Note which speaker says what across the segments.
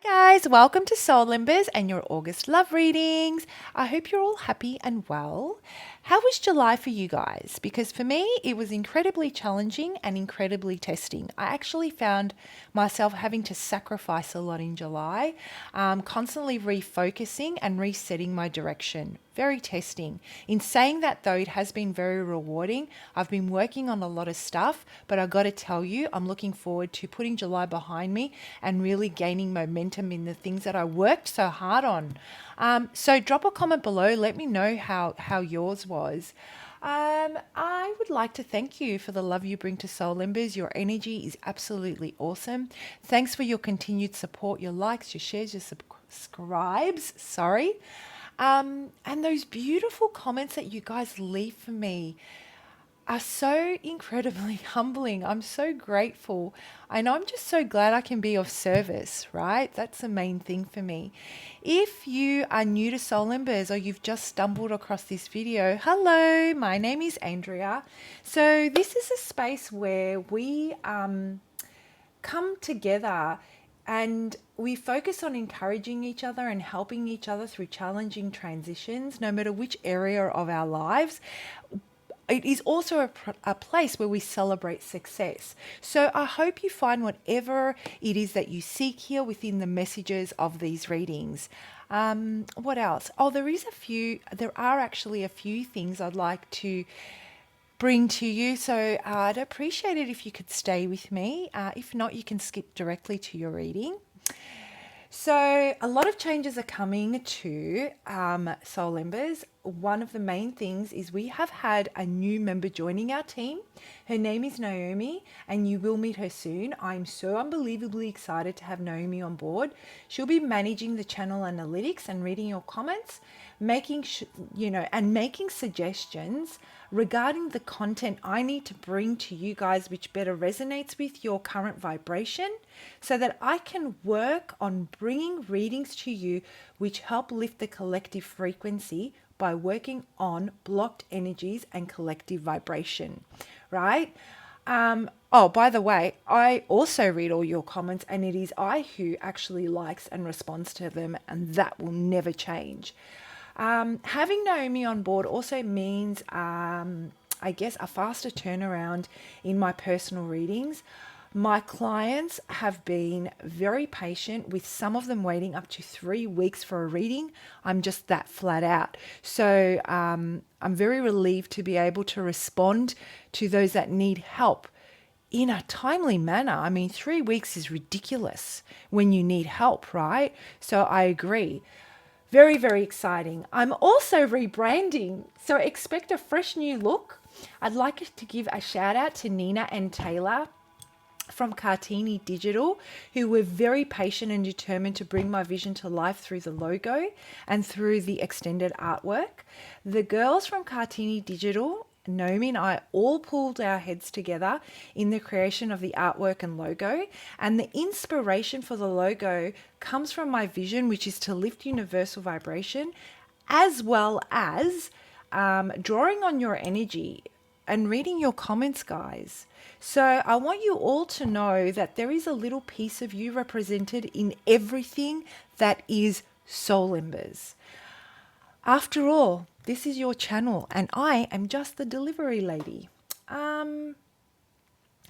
Speaker 1: Hi guys, welcome to Soul Embers and your August love readings. I hope you're all happy and well. How was July for you guys? Because for me, it was incredibly challenging and incredibly testing. I actually found myself having to sacrifice a lot in July, constantly refocusing and resetting my direction. Very testing. In saying that though, it has been very rewarding. I've been working on a lot of stuff, but I've got to tell you, I'm looking forward to putting July behind me and really gaining momentum in the things that I worked so hard on. So drop a comment below. Let me know how yours was. I would like to thank you for the love you bring to Soul Embers. Your energy is absolutely awesome. Thanks for your continued support, your likes, your shares, your subscribes. Sorry. And those beautiful comments that you guys leave for me are so incredibly humbling. I'm so grateful. And I'm just so glad I can be of service, right? That's the main thing for me. If you are new to Soul Embers or you've just stumbled across this video, hello, my name is Andrea. So this is a space where we come together and we focus on encouraging each other and helping each other through challenging transitions, no matter which area of our lives. It is also a place where we celebrate success. So I hope you find whatever it is that you seek here within the messages of these readings. What else? Oh, there are actually a few things I'd like to bring to you. So I'd appreciate it if you could stay with me. If not, you can skip directly to your reading. So a lot of changes are coming to Soul Embers. One of the main things is we have had a new member joining our team. Her name is Naomi, and you will meet her soon. I'm so unbelievably excited to have Naomi on board. She'll be managing the channel analytics and reading your comments, making suggestions regarding the content I need to bring to you guys which better resonates with your current vibration, so that I can work on bringing readings to you which help lift the collective frequency by working on blocked energies and collective vibration, right? Oh, by the way, I also read all your comments, and it is I who actually likes and responds to them, and that will never change. Having Naomi on board also means, I guess, a faster turnaround in my personal readings. My clients have been very patient, with some of them waiting up to 3 weeks for a reading. I'm just that flat out. So I'm very relieved to be able to respond to those that need help in a timely manner. I mean, 3 weeks is ridiculous when you need help, right? So I agree. Very, very exciting. I'm also rebranding, so expect a fresh new look. I'd like to give a shout out to Nina and Taylor from Cartini Digital, who were very patient and determined to bring my vision to life through the logo and through the extended artwork. The girls from Cartini Digital, Naomi and I, all pulled our heads together in the creation of the artwork and logo. And the inspiration for the logo comes from my vision, which is to lift universal vibration, as well as drawing on your energy and reading your comments, guys. So I want you all to know that there is a little piece of you represented in everything that is Soul Embers. After all, this is your channel, and I am just the delivery lady.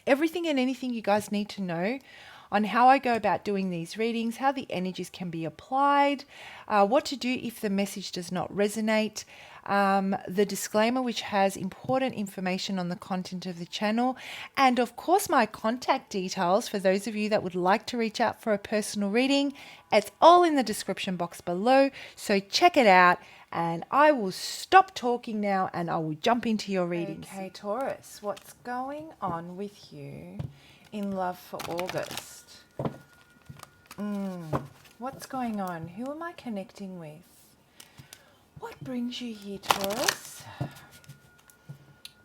Speaker 1: Everything and anything you guys need to know on how I go about doing these readings, how the energies can be applied, what to do if the message does not resonate, the disclaimer which has important information on the content of the channel, and of course my contact details for those of you that would like to reach out for a personal reading. It's all in the description box below, so check it out. And I will stop talking now and I will jump into your readings. Okay, Taurus, what's going on with you in love for August? What's going on? Who am I connecting with? What brings you here, Taurus?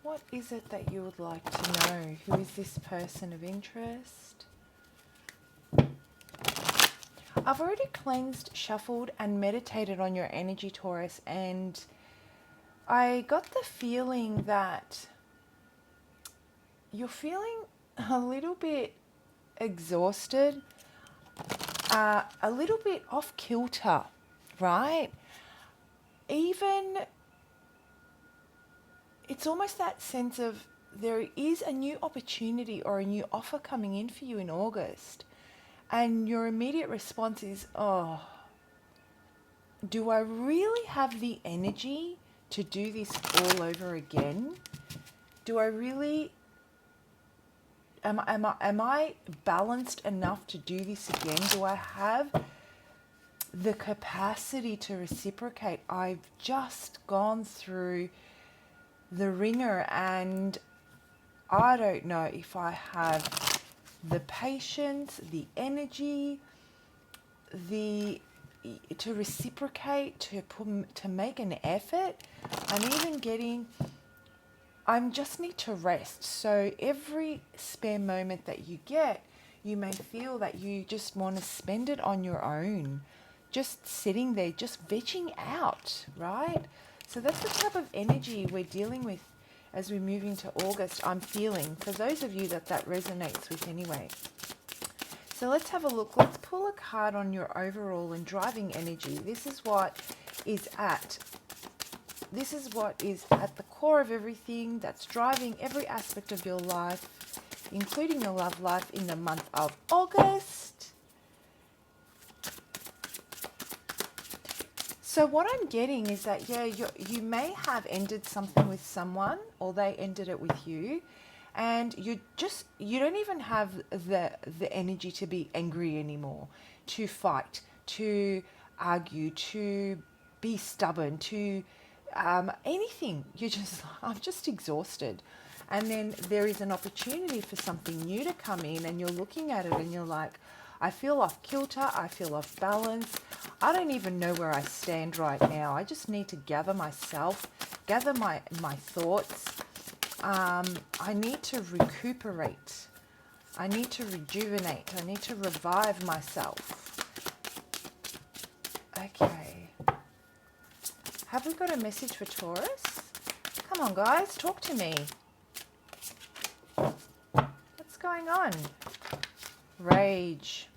Speaker 1: What is it that you would like to know? Who is this person of interest? I've already cleansed, shuffled, and meditated on your energy, Taurus, and I got the feeling that you're feeling a little bit exhausted. a little bit off kilter, right? Even it's almost that sense of there is a new opportunity or a new offer coming in for you in August. And your immediate response is, oh, do I really have the energy to do this all over again? Do I really, am I balanced enough to do this again? Do I have the capacity to reciprocate? I've just gone through the ringer and I don't know if I have the patience, the energy, to reciprocate, to make an effort. I just need to rest. So every spare moment that you get, you may feel that you just want to spend it on your own, just sitting there, just vegging out, right? So that's the type of energy we're dealing with as we move into August, I'm feeling, for those of you that resonates with anyway. So let's have a look. Let's pull a card on your overall and driving energy. This is what is at the core of everything that's driving every aspect of your life, including your love life in the month of August. So what I'm getting is that, yeah, you may have ended something with someone or they ended it with you, and you don't even have the energy to be angry anymore, to fight, to argue, to be stubborn, to anything. I'm just exhausted. And then there is an opportunity for something new to come in, and you're looking at it and you're like, I feel off kilter, I feel off balance. I don't even know where I stand right now. I just need to gather myself, gather my thoughts. I need to recuperate. I need to rejuvenate. I need to revive myself. Okay. Have we got a message for Taurus? Come on, guys, talk to me. What's going on? Rage.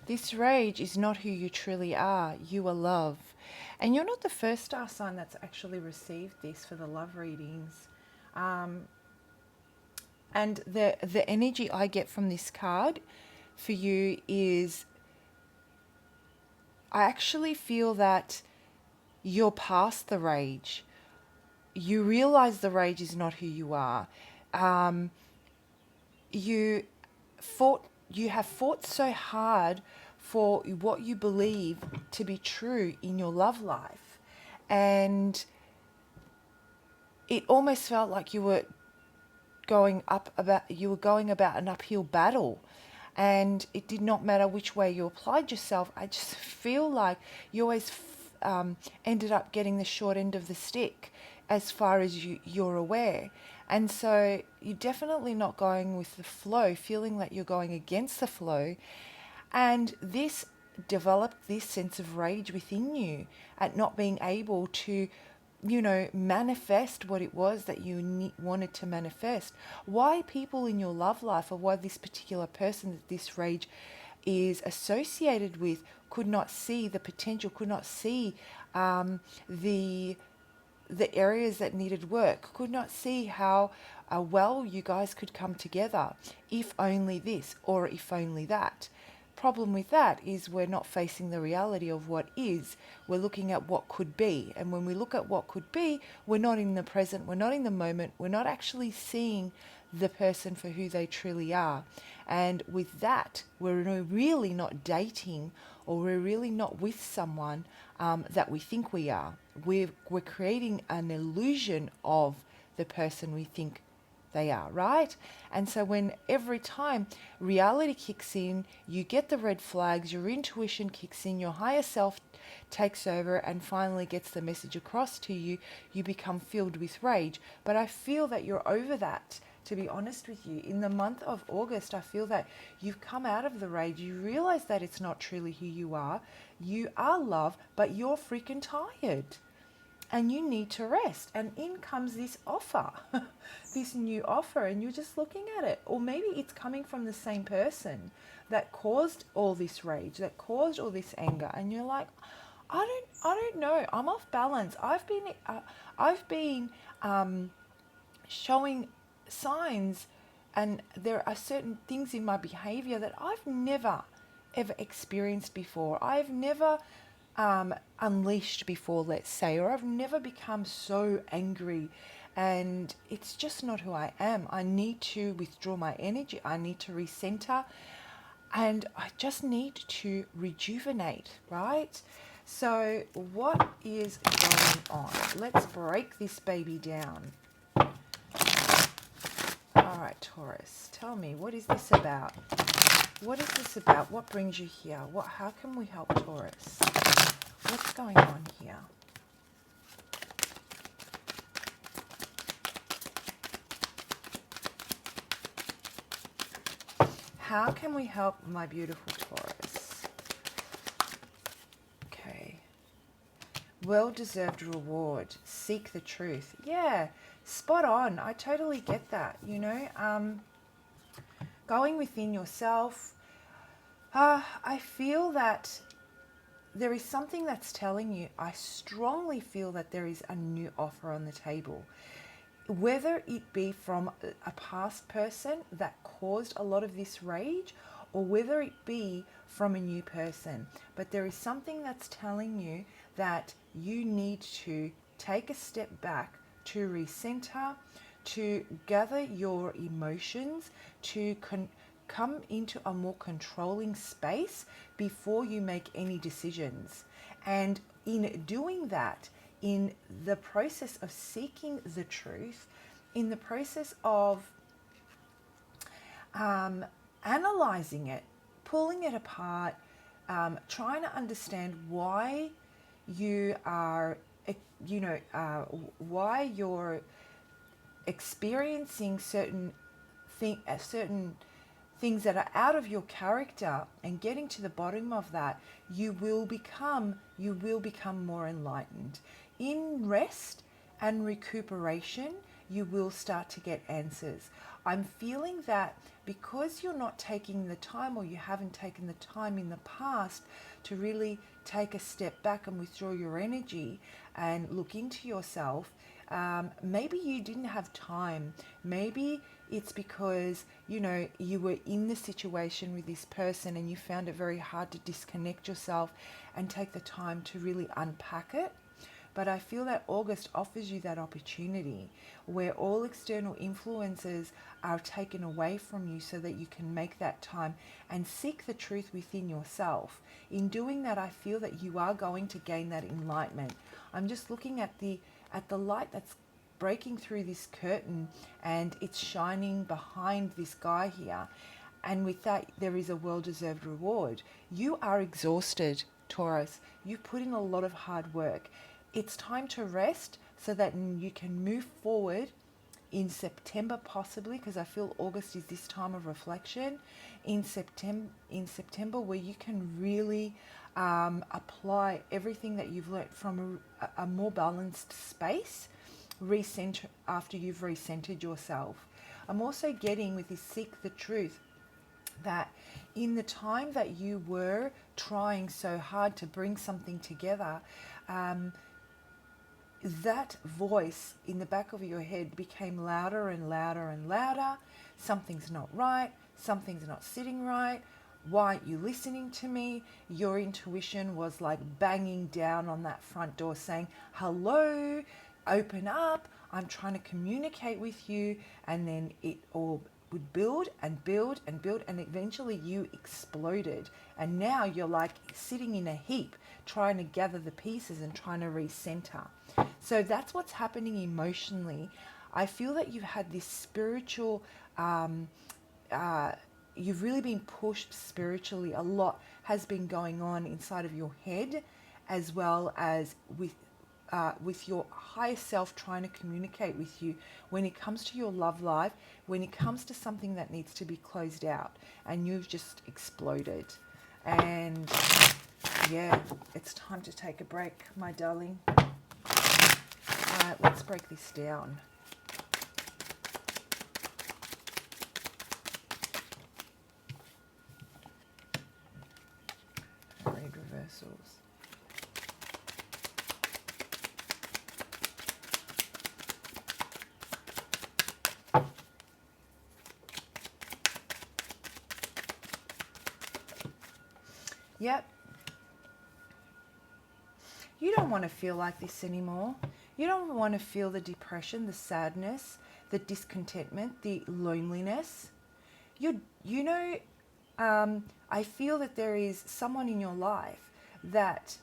Speaker 1: This rage is not who you truly are. You are love. And you're not the first star sign that's actually received this for the love readings. And the energy I get from this card for you is, I actually feel that you're past the rage. You realize the rage is not who you are. You have fought so hard for what you believe to be true in your love life, and it almost felt like you were going about an uphill battle, and it did not matter which way you applied yourself. I just feel like you always ended up getting the short end of the stick as far as you're aware. And so you're definitely not going with the flow, feeling that you're going against the flow. And this developed this sense of rage within you at not being able to, manifest what it was that you wanted to manifest. Why people in your love life, or why this particular person that this rage is associated with, could not see the potential, could not see the areas that needed work, could not see how well you guys could come together, if only this or if only that. Problem with that is we're not facing the reality of what is. We're looking at what could be. And when we look at what could be, we're not in the present, we're not in the moment, we're not actually seeing the person for who they truly are. And with that, we're really not dating, or we're really not with someone that we think we are. We're creating an illusion of the person we think they are, right? And so when every time reality kicks in, you get the red flags, your intuition kicks in, your higher self takes over and finally gets the message across to you, you become filled with rage. But I feel that you're over that, to be honest with you. In the month of August, I feel that you've come out of the rage. You realize that it's not truly who you are. You are love, but you're freaking tired. and you need to rest. And in comes this offer, this new offer, and you're just looking at it. Or maybe it's coming from the same person that caused all this rage, that caused all this anger, and you're like, I don't know. I'm off balance. I've been showing signs, and there are certain things in my behavior that I've never ever experienced before. I've never unleashed before, let's say, or I've never become so angry, and it's just not who I am. I need to withdraw my energy. I need to recenter, and I just need to rejuvenate, right? So what is going on? Let's break this baby down. All right, Taurus, tell me, what is this about? What is this about? What brings you here? How can we help Taurus? What's going on here? How can we help my beautiful Taurus? Okay. Well-deserved reward. Seek the truth. Yeah, spot on. I totally get that, you know. Going within yourself. I feel that there is something that's telling you, I strongly feel that there is a new offer on the table. Whether it be from a past person that caused a lot of this rage, or whether it be from a new person. But there is something that's telling you that you need to take a step back, to recenter, to gather your emotions, to come into a more controlling space before you make any decisions. And in doing that, in the process of seeking the truth, in the process of analyzing it, pulling it apart, trying to understand why you are, why you're experiencing certain things that are out of your character, and getting to the bottom of that, you will become more enlightened. In rest and recuperation, you will start to get answers. I'm feeling that because you're not taking the time, or you haven't taken the time in the past to really take a step back and withdraw your energy and look into yourself, maybe you didn't have time. Maybe it's because, you were in the situation with this person and you found it very hard to disconnect yourself and take the time to really unpack it. But I feel that August offers you that opportunity where all external influences are taken away from you, so that you can make that time and seek the truth within yourself. In doing that, I feel that you are going to gain that enlightenment. I'm just looking at the light that's breaking through this curtain, and it's shining behind this guy here. And with that, there is a well-deserved reward. You are exhausted, Taurus. You've put in a lot of hard work. It's time to rest so that you can move forward in September, possibly, because I feel August is this time of reflection. In September, where you can really apply everything that you've learnt from a more balanced space, recenter after you've recentered yourself. I'm also getting with this seek the truth that in the time that you were trying so hard to bring something together, that voice in the back of your head became louder and louder and louder. Something's not right. Something's not sitting right. Why aren't you listening to me? Your intuition was like banging down on that front door saying, hello, open up. I'm trying to communicate with you. And then it all would build and build and build, and eventually you exploded. And now you're like sitting in a heap, trying to gather the pieces and trying to recenter. So that's what's happening emotionally. I feel that you've had this spiritual, you've really been pushed spiritually. A lot has been going on inside of your head, as well as with your higher self trying to communicate with you when it comes to your love life, when it comes to something that needs to be closed out, and you've just exploded. And yeah, it's time to take a break, my darling. Let's break this down. Read reversals. Yep. You don't want to feel like this anymore. You don't want to feel the depression, the sadness, the discontentment, the loneliness. I feel that there is someone in your life that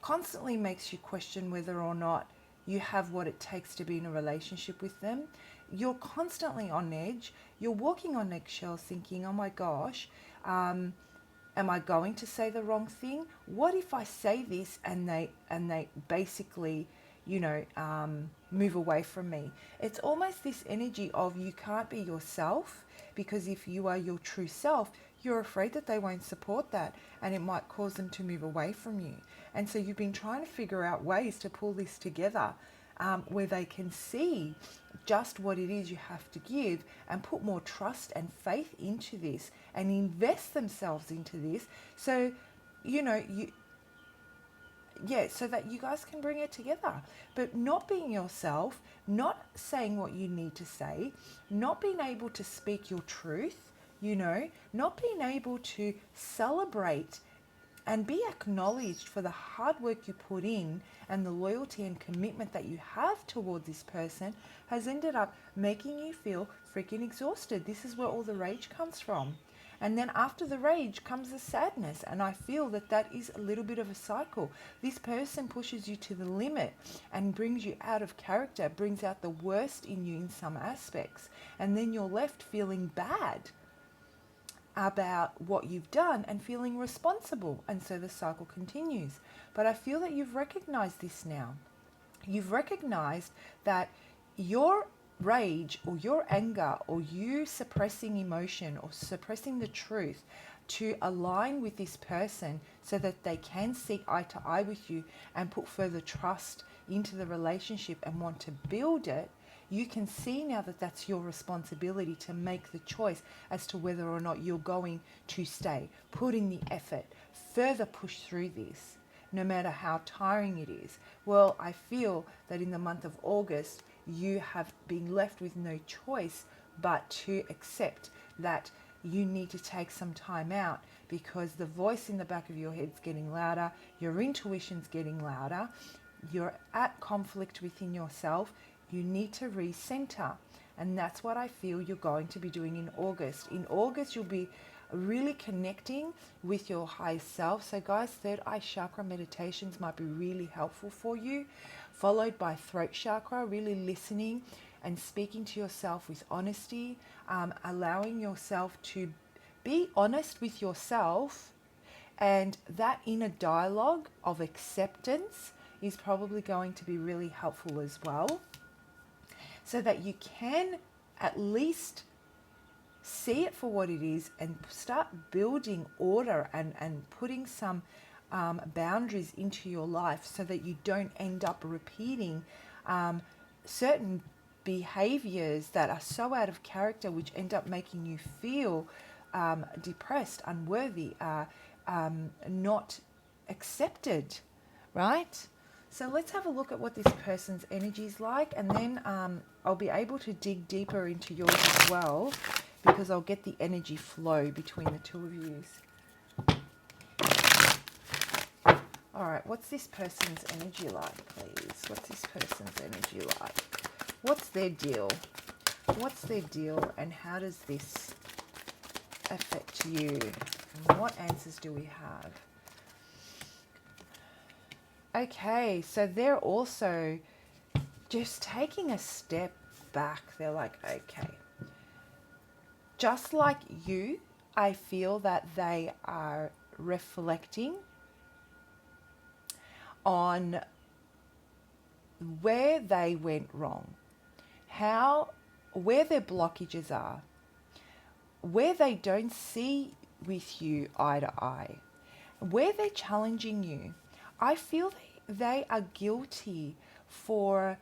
Speaker 1: constantly makes you question whether or not you have what it takes to be in a relationship with them. You're constantly on edge. You're walking on eggshells thinking, oh my gosh, am I going to say the wrong thing? What if I say this and they basically, move away from me? It's almost this energy of you can't be yourself, because if you are your true self, you're afraid that they won't support that and it might cause them to move away from you. And so you've been trying to figure out ways to pull this together where they can see just what it is you have to give and put more trust and faith into this and invest themselves into this. So, so that you guys can bring it together. But not being yourself, not saying what you need to say, not being able to speak your truth, not being able to celebrate and be acknowledged for the hard work you put in and the loyalty and commitment that you have toward this person has ended up making you feel freaking exhausted. This is where all the rage comes from. And then after the rage comes the sadness. And I feel that that is a little bit of a cycle. This person pushes you to the limit and brings you out of character, brings out the worst in you in some aspects. And then you're left feeling bad about what you've done and feeling responsible. And so the cycle continues. But I feel that you've recognized this now. You've recognized that your rage or your anger or you suppressing emotion or suppressing the truth to align with this person so that they can see eye to eye with you and put further trust into the relationship and want to build it, you can see now that that's your responsibility to make the choice as to whether or not you're going to stay, put in the effort, further push through this, no matter how tiring it is. Well, I feel that in the month of August, you have been left with no choice but to accept that you need to take some time out because the voice in the back of your head's getting louder, your intuition's getting louder, you're at conflict within yourself. You need to recenter. And that's what I feel you're going to be doing in August. In August, you'll be really connecting with your higher self. So guys, third eye chakra meditations might be really helpful for you, followed by throat chakra, really listening and speaking to yourself with honesty, allowing yourself to be honest with yourself, and that inner dialogue of acceptance is probably going to be really helpful as well, so that you can at least see it for what it is and start building order and putting some boundaries into your life so that you don't end up repeating certain behaviors that are so out of character, which end up making you feel depressed, unworthy, not accepted, right? So let's have a look at what this person's energy is like, and then I'll be able to dig deeper into yours as well, because I'll get the energy flow between the two of you. All right, what's this person's energy like, please? What's this person's energy like? What's their deal? What's their deal, and how does this affect you? And what answers do we have? Okay, so they're also just taking a step back. They're like, okay, just like you, I feel that they are reflecting on where they went wrong, where their blockages are, where they don't see with you eye to eye, where they're challenging you. I feel they are guilty for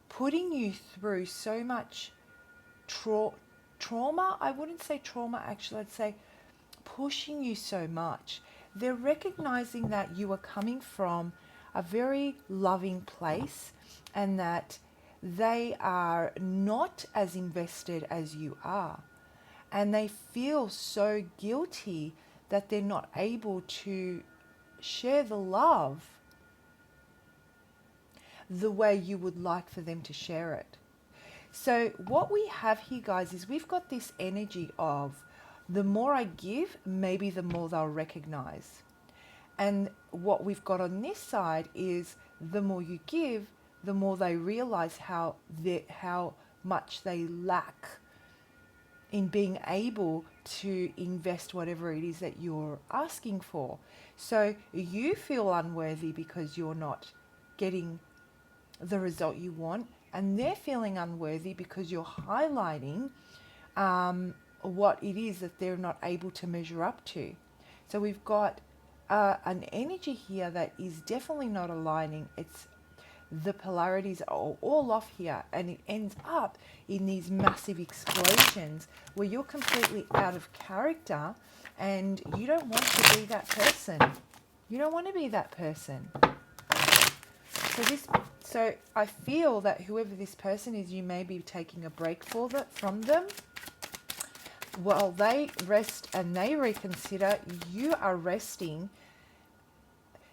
Speaker 1: putting you through so much trauma. I wouldn't say trauma, actually, I'd say pushing you so much. They're recognizing that you are coming from a very loving place and that they are not as invested as you are. And they feel so guilty that they're not able to share the love the way you would like for them to share it. So what we have here, guys, is we've got this energy of the more I give, maybe the more they'll recognize. And what we've got on this side is the more you give, the more they realize how much they lack in being able to invest whatever it is that you're asking for. So you feel unworthy because you're not getting the result you want, and they're feeling unworthy because you're highlighting what it is that they're not able to measure up to. So we've got an energy here that is definitely not aligning. It's the polarities are all off here, and it ends up in these massive explosions where you're completely out of character and you don't want to be that person. You don't want to be that person. So I feel that whoever this person is, you may be taking a break from them. While they rest and they reconsider, you are resting.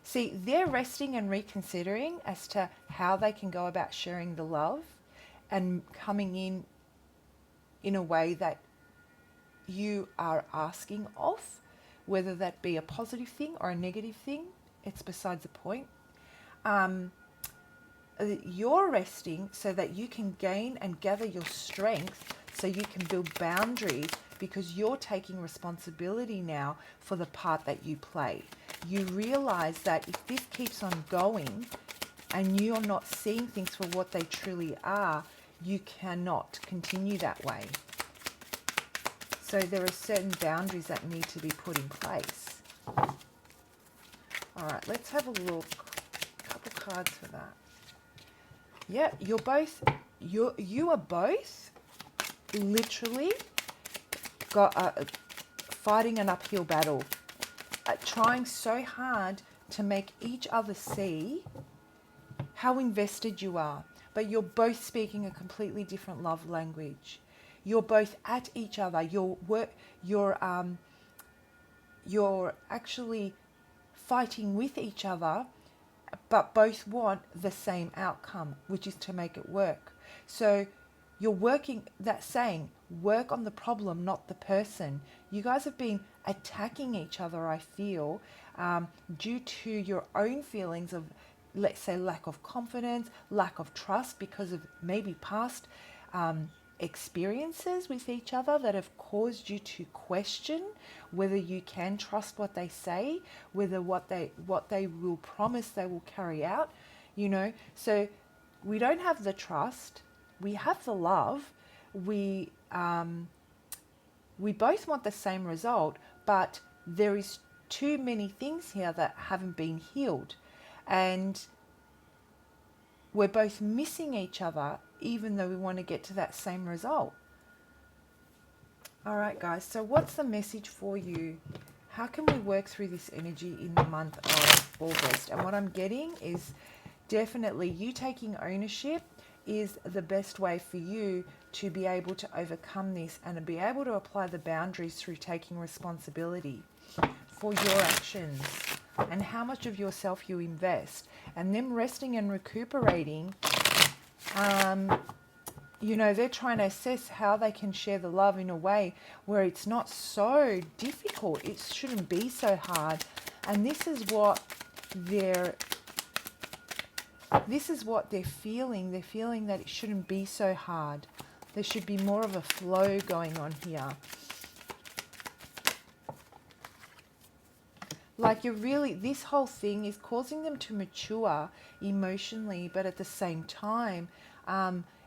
Speaker 1: See, they're resting and reconsidering as to how they can go about sharing the love and coming in a way that you are asking of, whether that be a positive thing or a negative thing. It's besides the point. You're resting so that you can gain and gather your strength so you can build boundaries, because you're taking responsibility now for the part that you play. You realize that if this keeps on going and you're not seeing things for what they truly are, you cannot continue that way. So there are certain boundaries that need to be put in place. All right, let's have a look. A couple cards for that. Yeah, you are both literally fighting an uphill battle, trying so hard to make each other see how invested you are, but you're both speaking a completely different love language. You're both at each other. You're actually fighting with each other, but both want the same outcome, which is to make it work. So you're working, that saying, work on the problem, not the person. You guys have been attacking each other, I feel, due to your own feelings of, let's say, lack of confidence, lack of trust, because of maybe past experiences with each other that have caused you to question whether you can trust what they say, whether what they will promise they will carry out, So we don't have the trust, we have the love, we both want the same result, but there is too many things here that haven't been healed, and we're both missing each other even though we want to get to that same result. All right, guys, so what's the message for you? How can we work through this energy in the month of August? And what I'm getting is definitely you taking ownership is the best way for you to be able to overcome this and be able to apply the boundaries through taking responsibility for your actions and how much of yourself you invest, and them resting and recuperating. They're trying to assess how they can share the love in a way where it's not so difficult. It shouldn't be so hard. And this is what they're feeling. They're feeling that it shouldn't be so hard. There should be more of a flow going on here. Like this whole thing is causing them to mature emotionally, but at the same time,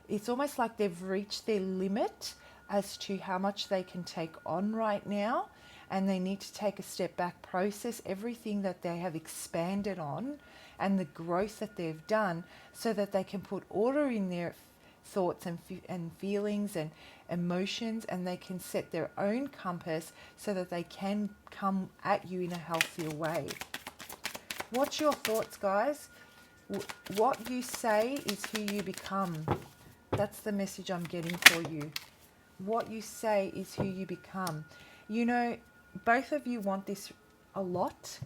Speaker 1: it's almost like they've reached their limit as to how much they can take on right now. and they need to take a step back, process everything that they have expanded on and the growth that they've done, so that they can put order in their thoughts and feelings and emotions, and they can set their own compass so that they can come at you in a healthier way. What's your thoughts, guys? What you say is who you become. That's the message I'm getting for you. What you say is who you become. You know, both of you want this a lot.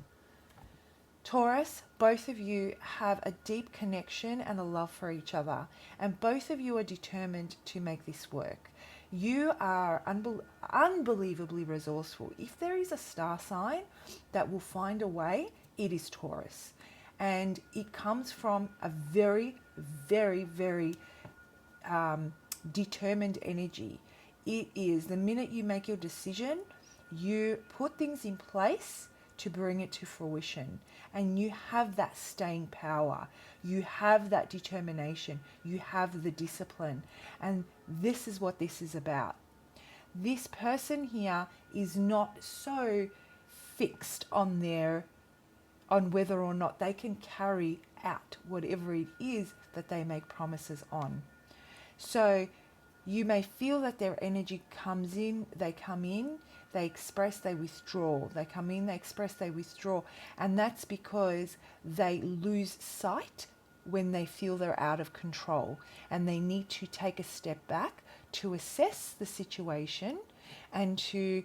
Speaker 1: Taurus, both of you have a deep connection and a love for each other, and both of you are determined to make this work. You are unbelievably resourceful. If there is a star sign that will find a way, it is Taurus. And it comes from a very, very, very determined energy. It is the minute you make your decision, you put things in place to bring it to fruition. And you have that staying power. You have that determination. You have the discipline. And this is what this is about. This person here is not so fixed on whether or not they can carry out whatever it is that they make promises on. So you may feel that their energy comes in, they come in, they express, they withdraw. They come in, they express, they withdraw. And that's because they lose sight when they feel they're out of control. And they need to take a step back to assess the situation and to,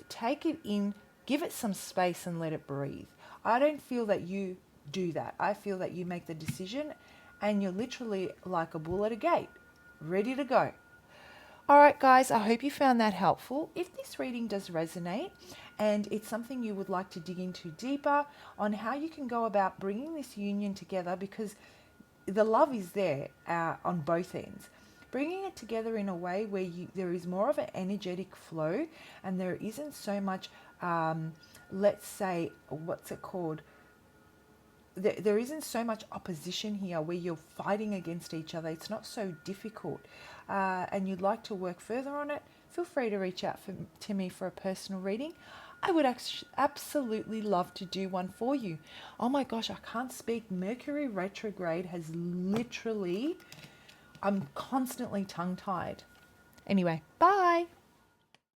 Speaker 1: take it in, give it some space and let it breathe. I don't feel that you do that. I feel that you make the decision and you're literally like a bull at a gate, ready to go. All right, guys, I hope you found that helpful. If this reading does resonate and it's something you would like to dig into deeper on how you can go about bringing this union together, because the love is there on both ends. Bringing it together in a way where there is more of an energetic flow and there isn't so much, let's say, there isn't so much opposition here where you're fighting against each other. It's not so difficult. And you'd like to work further on it, feel free to reach out to me for a personal reading. I would absolutely love to do one for you. Oh my gosh, I can't speak. Mercury retrograde has literally, I'm constantly tongue-tied. Anyway, bye.